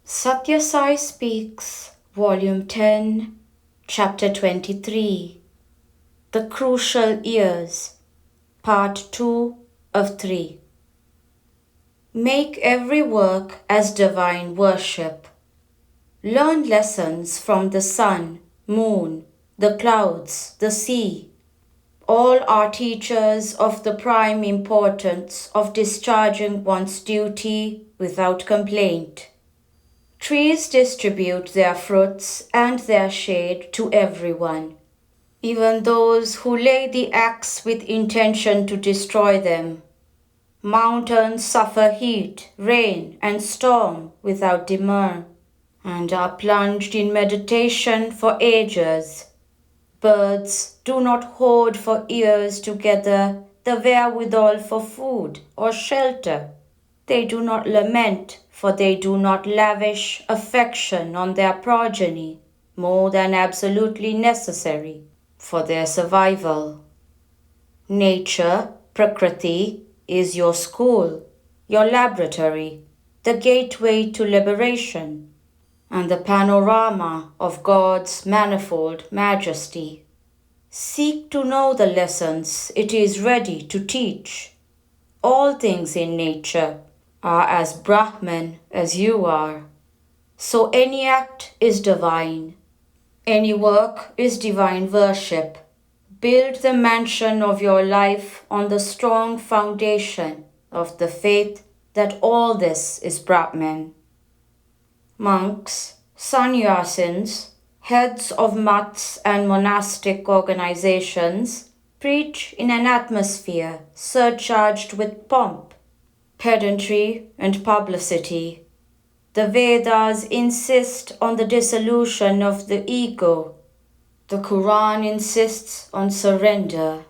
Sathya Sai Speaks, Volume 10, Chapter 23, The Crucial Years, Part 2 of 3. Make every work as divine worship. Learn lessons from the sun, moon, the clouds, the sea. All are teachers of the prime importance of discharging one's duty without complaint. Trees distribute their fruits and their shade to everyone, even those who lay the axe with intention to destroy them. Mountains suffer heat, rain, and storm without demur, and are plunged in meditation for ages. Birds do not hoard for years together the wherewithal for food or shelter. They do not lament, for they do not lavish affection on their progeny more than absolutely necessary for their survival. Nature, Prakriti, is your school, your laboratory, the gateway to liberation, and the panorama of God's manifold majesty. Seek to know the lessons it is ready to teach. All things in nature are as Brahman as you are. So any act is divine. Any work is divine worship. Build the mansion of your life on the strong foundation of the faith that all this is Brahman. Monks, sannyasins, heads of mats and monastic organizations preach in an atmosphere surcharged with pomp, pedantry, and publicity. The Vedas insist on the dissolution of the ego. The Quran insists on surrender.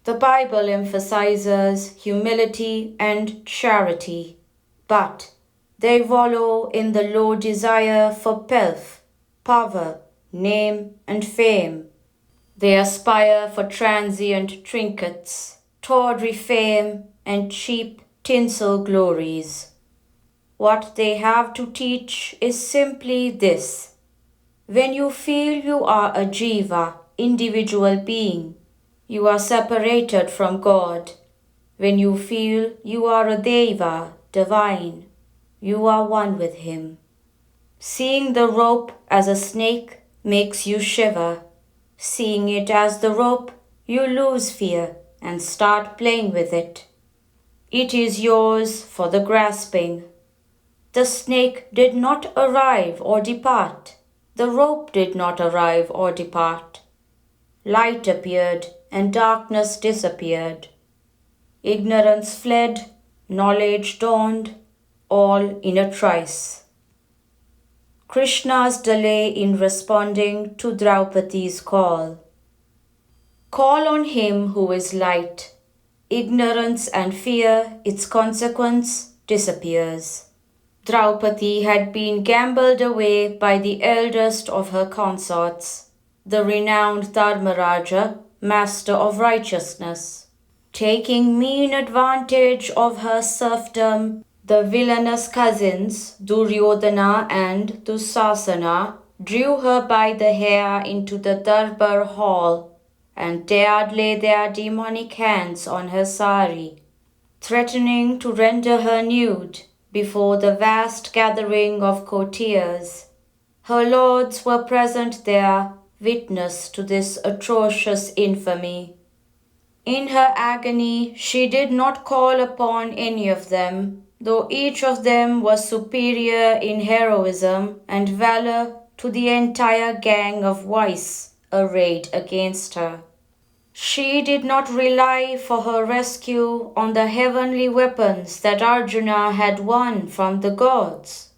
The Bible emphasizes humility and charity, but they wallow in the low desire for pelf, power, name, and fame. They aspire for transient trinkets, tawdry fame, and cheap tinsel glories. What they have to teach is simply this: when you feel you are a jiva, individual being, you are separated from God. When you feel you are a deva, divine, you are one with Him. Seeing the rope as a snake makes you shiver. Seeing it as the rope, you lose fear and start playing with it. It is yours for the grasping. The snake did not arrive or depart. The rope did not arrive or depart. Light appeared and darkness disappeared. Ignorance fled, knowledge dawned, all in a trice. Krishna's delay in responding to Draupadi's call. Call on him who is light. Ignorance and fear, its consequence, disappears. Draupadi had been gambled away by the eldest of her consorts, the renowned Dharmaraja, master of righteousness. Taking mean advantage of her serfdom, the villainous cousins, Duryodhana and Dusasana, drew her by the hair into the Darbar hall and dared lay their demonic hands on her sari, threatening to render her nude before the vast gathering of courtiers. Her lords were present there, witness to this atrocious infamy. In her agony, she did not call upon any of them, though each of them was superior in heroism and valor to the entire gang of vice arrayed against her. She did not rely for her rescue on the heavenly weapons that Arjuna had won from the gods,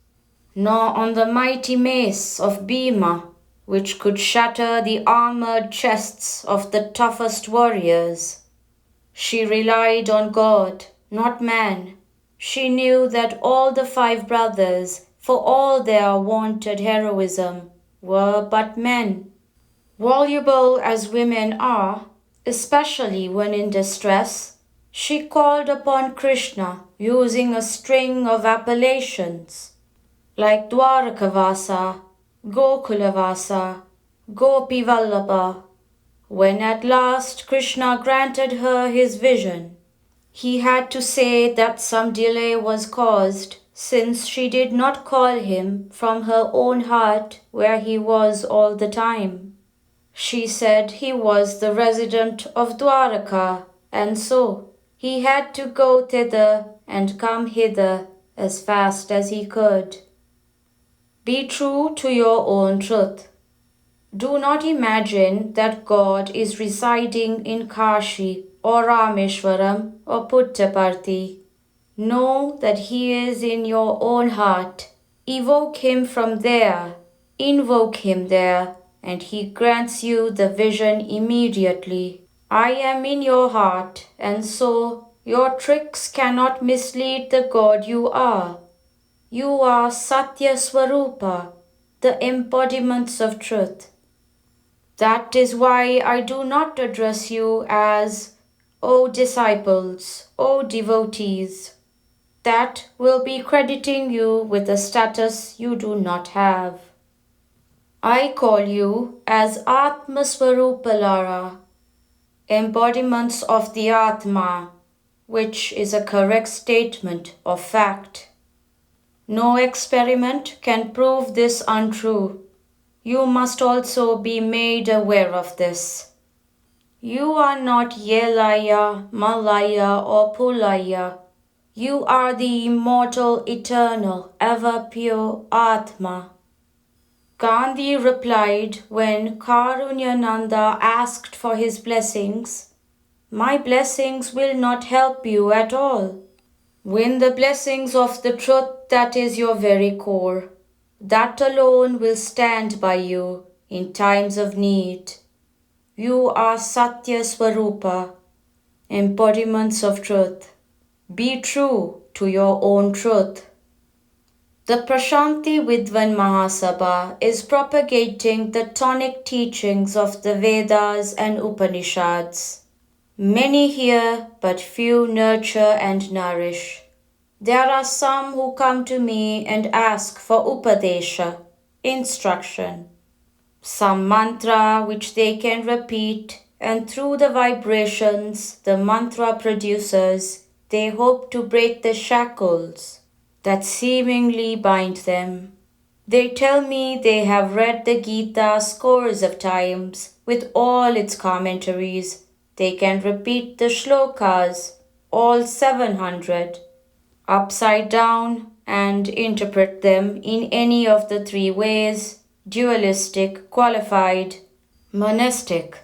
nor on the mighty mace of Bhima, which could shatter the armored chests of the toughest warriors. She relied on God, not man. She knew that all the 5 brothers, for all their vaunted heroism, were but men. Voluble as women are, especially when in distress, she called upon Krishna using a string of appellations. like Dwarakavasa, Gokulavasa, Gopi Vallabha. When at last Krishna granted her his vision, he had to say that some delay was caused, since she did not call him from her own heart where he was all the time. She said he was the resident of Dwaraka, and so he had to go thither and come hither as fast as he could. Be true to your own truth. Do not imagine that God is residing in Kashi or Rameshwaram or Puttaparthi. Know that He is in your own heart. Evoke Him from there, invoke Him there, and He grants you the vision immediately. I am in your heart, and so your tricks cannot mislead the God you are. You are Sathya Swarupa, the embodiments of truth. That is why I do not address you as, O disciples, O devotees. That will be crediting you with a status you do not have. I call you as Atma Swarupalara, embodiments of the Atma, which is a correct statement of fact. No experiment can prove this untrue. You must also be made aware of this. You are not Yelaya, Malaya, or Pulaya. You are the immortal, eternal, ever pure Atma. Gandhi replied when Karunyananda asked for his blessings, "My blessings will not help you at all. Win the blessings of the truth that is your very core. That alone will stand by you in times of need. You are Satya Swarupa, embodiments of truth. Be true to your own truth." The Prashanti Vidwan Mahasabha is propagating the tonic teachings of the Vedas and Upanishads. Many hear, but few nurture and nourish. There are some who come to me and ask for Upadesha, instruction, some mantra which they can repeat, and through the vibrations the mantra produces, they hope to break the shackles that seemingly bind them. They tell me they have read the Gita scores of times with all its commentaries. They can repeat the shlokas, all 700, upside down and interpret them in any of the three ways: dualistic, qualified, monastic.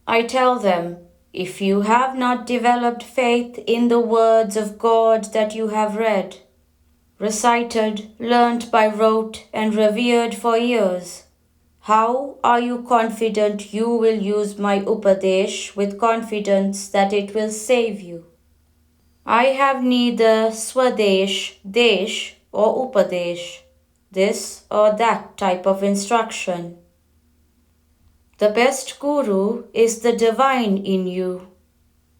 I tell them, if you have not developed faith in the words of God that you have read, recited, learnt by rote, and revered for years, how are you confident you will use my Upadesh with confidence that it will save you? I have neither Swadesh, Desh, or Upadesh, this or that type of instruction. The best Guru is the divine in you.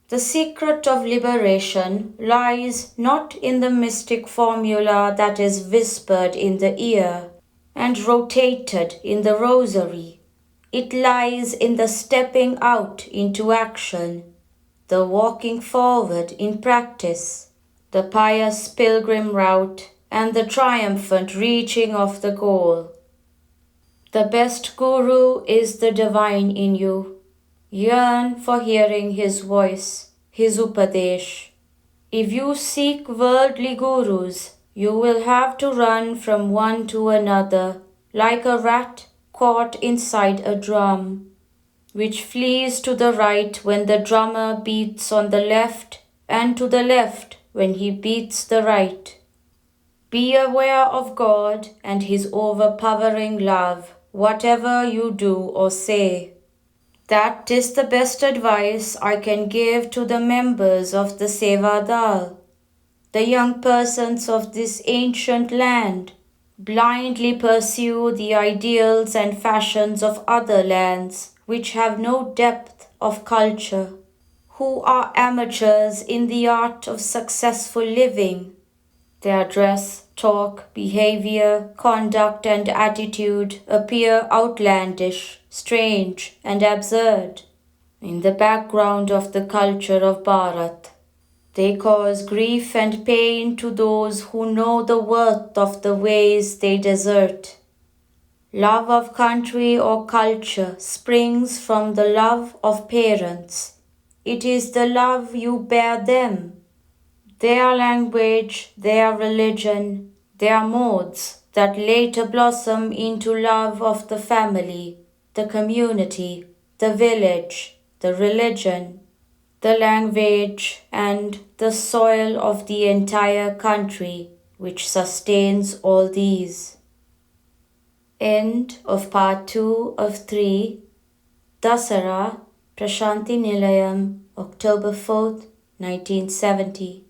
The secret of liberation lies not in the mystic formula that is whispered in the ear and rotated in the rosary. It lies in the stepping out into action, the walking forward in practice, the pious pilgrim route, and the triumphant reaching of the goal. The best Guru is the divine in you. Yearn for hearing his voice, his Upadesh. If you seek worldly gurus, you will have to run from one to another like a rat caught inside a drum, which flees to the right when the drummer beats on the left and to the left when he beats the right. Be aware of God and His overpowering love, whatever you do or say. That is the best advice I can give to the members of the Seva Dal, the young persons of this ancient land. Blindly pursue the ideals and fashions of other lands which have no depth of culture, who are amateurs in the art of successful living. Their dress, talk, behavior, conduct, and attitude appear outlandish, strange, and absurd in the background of the culture of Bharat. They cause grief and pain to those who know the worth of the ways they desert. Love of country or culture springs from the love of parents. It is the love you bear them. Their language, their religion, their modes that later blossom into love of the family, the community, the village, the religion, the language, and the soil of the entire country, which sustains all these. End of part 2 of 3. Dasara, Prashanti Nilayam, October 4th, 1970.